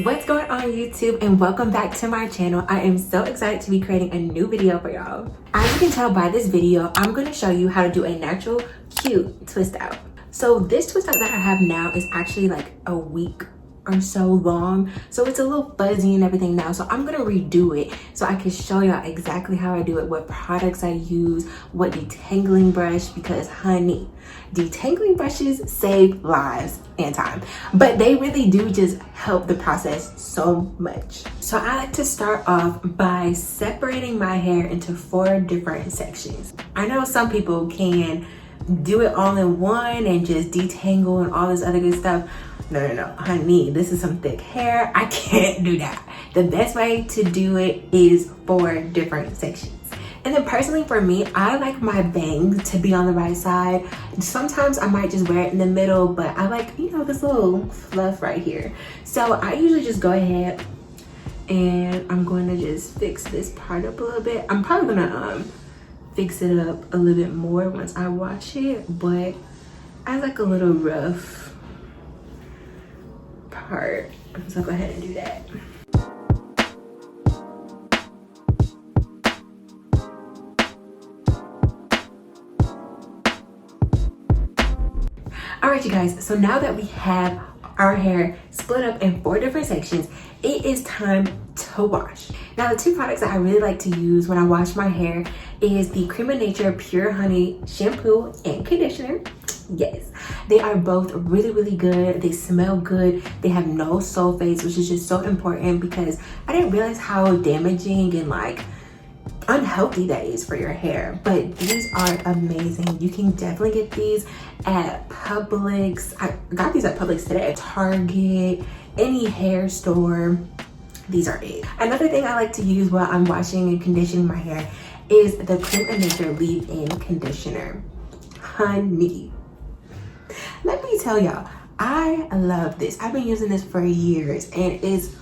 What's going on YouTube, and welcome back to my channel. I am so excited to be creating a new video for y'all. As you can tell by this video, I'm going to show you how to do a natural cute twist out. So this twist out that I have now is actually like a week or so long, so it's a little fuzzy and everything now. So I'm gonna redo it so I can show y'all exactly how I do it, what products I use, what detangling brush, because honey, detangling brushes save lives and time, but they really do just help the process so much. So I like to start off by separating my hair into 4 different sections. I know some people can do it all in one and just detangle and all this other good stuff. No, honey, this is some thick hair. I can't do that. The best way to do it is 4 different sections. And then personally for me, I like my bangs to be on the right side. Sometimes I might just wear it in the middle, but I like, you know, this little fluff right here. So I usually just go ahead and I'm going to just fix this part up a little bit. I'm probably gonna fix it up a little bit more once I wash it, but I like a little rough part, so go ahead and do that. All right, you guys, so now that we have our hair split up in 4 different sections, it is time to wash. Now, the 2 products that I really like to use when I wash my hair is the Crème Pure Honey shampoo and conditioner. Yes, they are both really good. They smell good. They have no sulfates, which is just so important because I didn't realize how damaging and like unhealthy that is for your hair. But these are amazing. You can definitely get these at Publix. I got these at Publix today. Target, any hair store. These are it. Another thing I like to use while I'm washing and conditioning my hair is the Crème leave-in conditioner. Honey, let me tell y'all, I love this. I've been using this for years and it's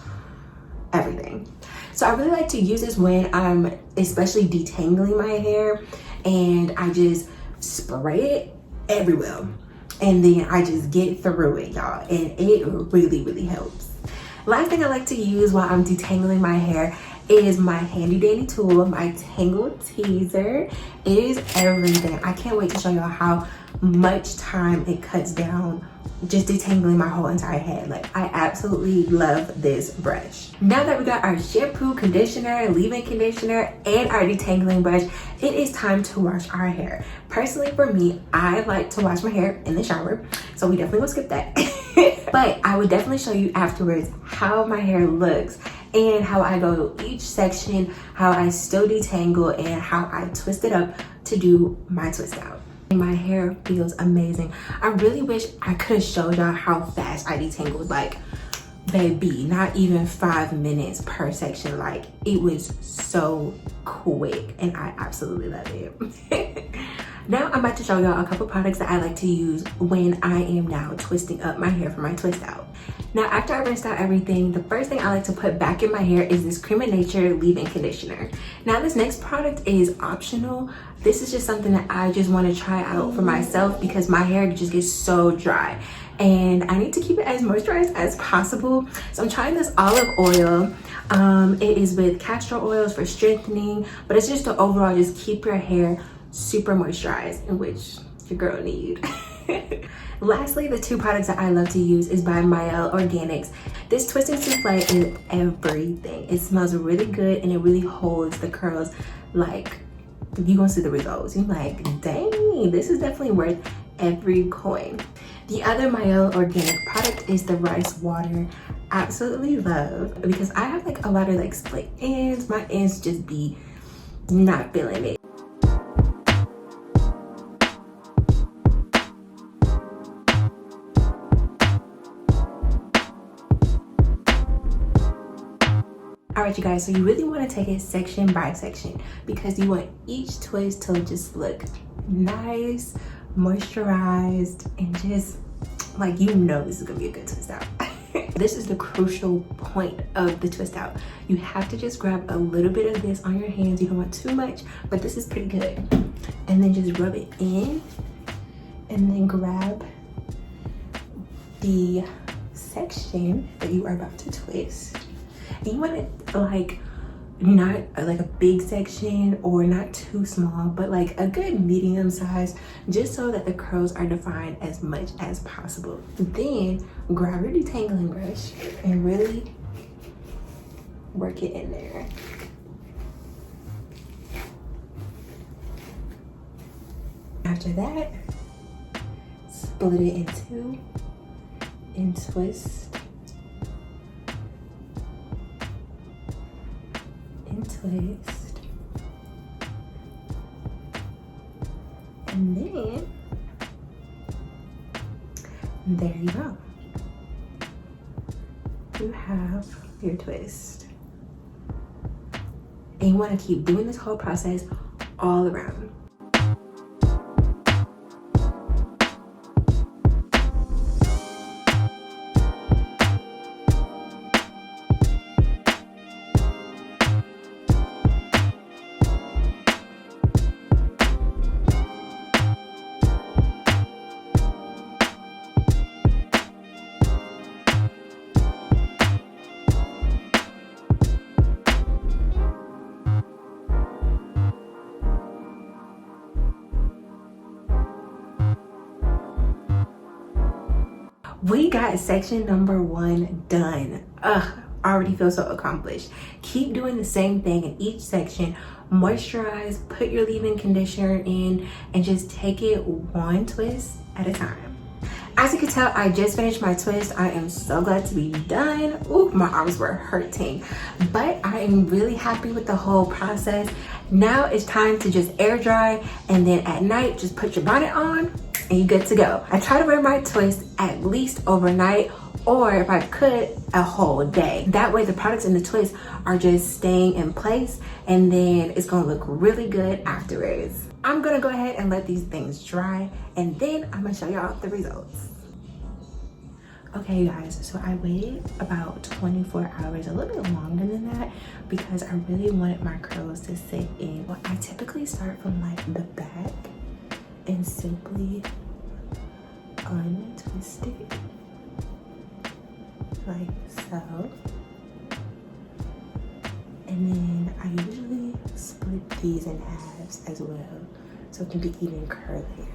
everything. So I really like to use this when I'm especially detangling my hair, and I just spray it everywhere and then I just get through it, y'all, and it really helps. Last thing I like to use while I'm detangling my hair is my handy dandy tool, my Tangle Teezer. It is everything. I can't wait to show y'all how much time it cuts down just detangling my whole entire head. Like, I absolutely love this brush. Now that we got our shampoo, conditioner, leave-in conditioner, and our detangling brush, it is time to wash our hair. Personally for me, I like to wash my hair in the shower, so we definitely will skip that. But I would definitely show you afterwards how my hair looks and how I go to each section, how I still detangle, and how I twist it up to do my twist out. My hair feels amazing. I really wish I could have showed y'all how fast I detangled. Like, baby, not even 5 minutes per section. Like, it was so quick and I absolutely love it. Now I'm about to show y'all a couple products that I like to use when I am now twisting up my hair for my twist out. Now, after I rinsed out everything, the first thing I like to put back in my hair is this Crème leave-in conditioner. Now, this next product is optional. This is just something that I just want to try out for myself because my hair just gets so dry and I need to keep it as moisturized as possible. So I'm trying this olive oil. It is with castor oils for strengthening, but it's just to overall just keep your hair super moisturized, in which your girl need. Lastly, the 2 products that I love to use is by Moriah Organics. This twisting souffle is everything. It smells really good and it really holds the curls. Like, you're gonna see the results. You're like, dang, this is definitely worth every coin. The other Moriah Organic product is the rice water. Absolutely love, because I have like a lot of like split ends. My ends just be not feeling it. All right, you guys, so you really want to take it section by section because you want each twist to just look nice, moisturized, and just like, you know, this is gonna be a good twist out. This is the crucial point of the twist out. You have to just grab a little bit of this on your hands. You don't want too much, but this is pretty good. And then just rub it in and then grab the section that you are about to twist. And you want it like not like a big section or not too small, but like a good medium size, just so that the curls are defined as much as possible. Then grab your detangling brush and really work it in there. After that, split it in two and twist and twist, and then there you go. You have your twist, and you want to keep doing this whole process all around. We got section number 1 done. I already feel so accomplished. Keep doing the same thing in each section. Moisturize, put your leave-in conditioner in, and just take it one twist at a time. As you can tell, I just finished my twist. I am so glad to be done. Ooh, my arms were hurting, but I am really happy with the whole process. Now it's time to just air dry, and then at night, just put your bonnet on and you're good to go. I try to wear my twist at least overnight, or if I could, a whole day. That way the products in the twist are just staying in place, and then it's gonna look really good afterwards. I'm gonna go ahead and let these things dry, and then I'm gonna show y'all the results. Okay, you guys, so I waited about 24 hours, a little bit longer than that, because I really wanted my curls to sit in. Well, I typically start from like the back and simply untwist it like so, and then I usually split these in halves as well, so it can be even curlier,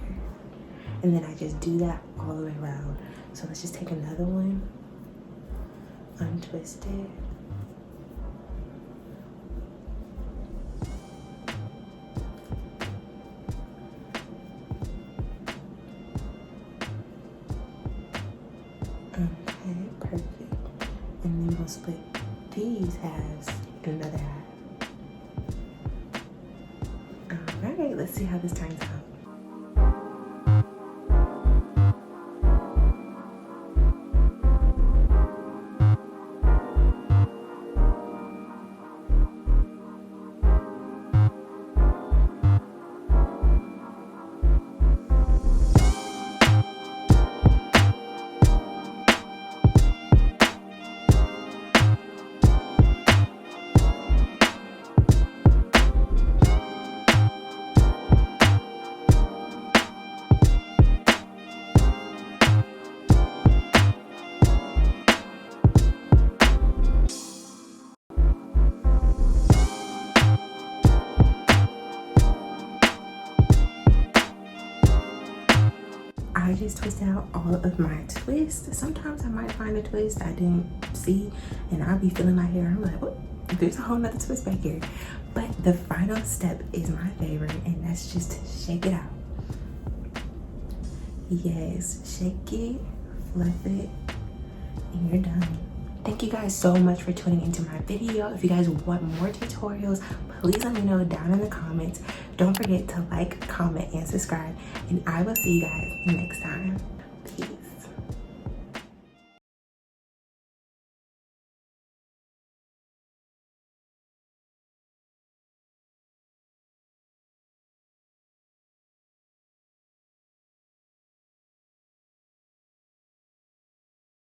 and then I just do that all the way around. So let's just take another one, untwist it, okay, perfect. And then we'll split these halves in another half. All right, let's see how this turns out. I just twist out all of my twists. Sometimes I might find a twist I didn't see, and I'll be feeling my hair. I'm like, oh, there's a whole nother twist back here. But the final step is my favorite, and that's just to shake it out. Yes, shake it, fluff it, and you're done. Thank you guys so much for tuning into my video. If you guys want more tutorials, please let me know down in the comments. Don't forget to like, comment, and subscribe, and I will see you guys next time.